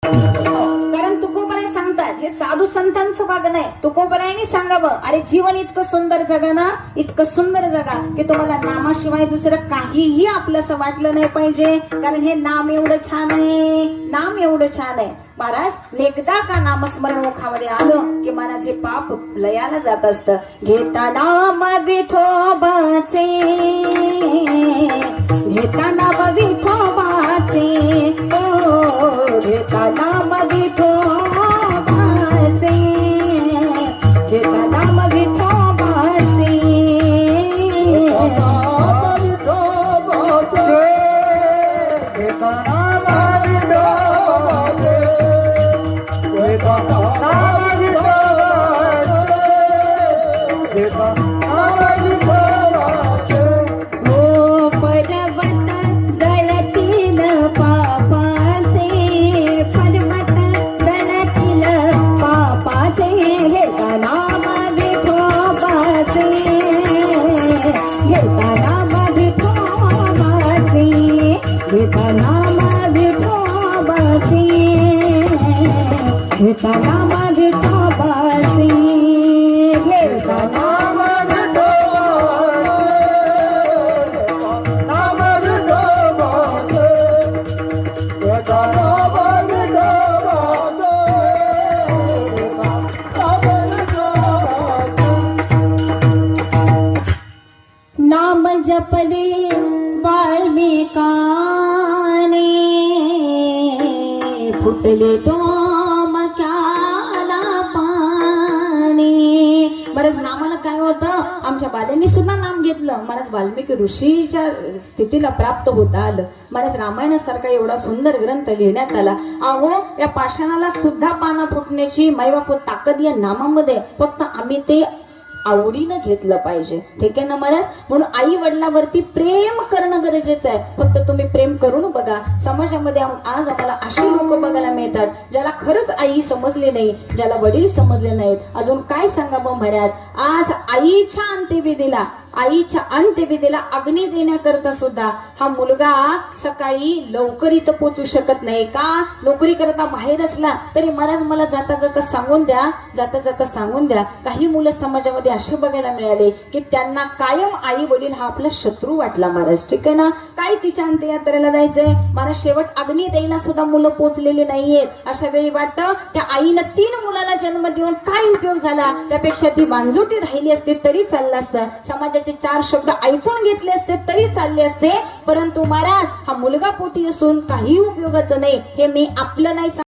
कारण तुकोबराय सांगतात हे साधू संतांचं वागणं आहे. तुकोबरायांनी सांगावं, अरे जीवन इतकं सुंदर जगा ना, इतकं सुंदर जगा की तुम्हाला नामाशिवाय दुसरं काहीही आपलंसं वाटलं नाही पाहिजे. कारण हे नाम एवढं छान आहे, नाम एवढं छान आहे. महाराज एकदा का नामस्मरण मुखामध्ये आलं की मनाचे पाप लयाला जात असतं. घेता नाम विठोबाचे, घेता नाम विठोबाचे, ओ घेता नाम विठोबाचे, घेता नाम विठोबाचे, घेता नाम विठोबाचे, घेता नाम नाम जपले वाल्मिकाने, फुटले महाराज नामानं काय होतं, आमच्या बाल्यांनी सुद्धा नाम घेतलं. महाराज वाल्मिकी ऋषीच्या स्थितीला प्राप्त होता आलं. महाराज रामायणासारखा एवढा सुंदर ग्रंथ लिहिण्यात आला. अहो या पाषाणाला सुद्धा पाना फुटण्याची मायबाप ताकद या नामामध्ये. फक्त आम्ही ते आवडीनं घेतलं पाहिजे. ठीक आहे ना महाराज. म्हणून आई वडिलांवरती प्रेम करणं गरजेचं आहे. फक्त तुम्ही प्रेम करून बघा. समाजामध्ये आज आम्हाला अशी लोक बघायला मिळतात ज्याला खरंच आई समजली नाही, ज्याला वडील समजले नाहीत. अजून काय सांगावं महाराज, आज आईच्या अंत्यविधीला, आईच्या अंत्यविधीला अग्नी देण्याकरता सुद्धा हा मुलगा सकाळी लवकर इथं पोहोचू शकत नाही का, नोकरी करता बाहेर असला तरी महाराज मला जाता जाता सांगून द्या, जाता जाता सांगून द्या. काही मुलं समाजामध्ये असे बघायला मिळाले की त्यांना कायम आई वडील हा आपला शत्रू वाटला महाराज. ठीक आहे ना. काय तिच्या अंत्ययात्रेला जायचंय महाराज, शेवट अग्नी द्यायला सुद्धा मुलं पोचलेली नाहीयेत. अशा वेळी वाटतं त्या आईनं 3 मुलाला जन्म देऊन काय उपयोग झाला, त्यापेक्षा ती वांजोटी राहिली असते तरी चाललं असतं. समाजाचे 4 शब्द ऐकून घेतले असते तरी चालले असते. परंतु महाराज हा मुलगा पोटी असून काही उपयोगाचं नाही. हे मी आपलं नाही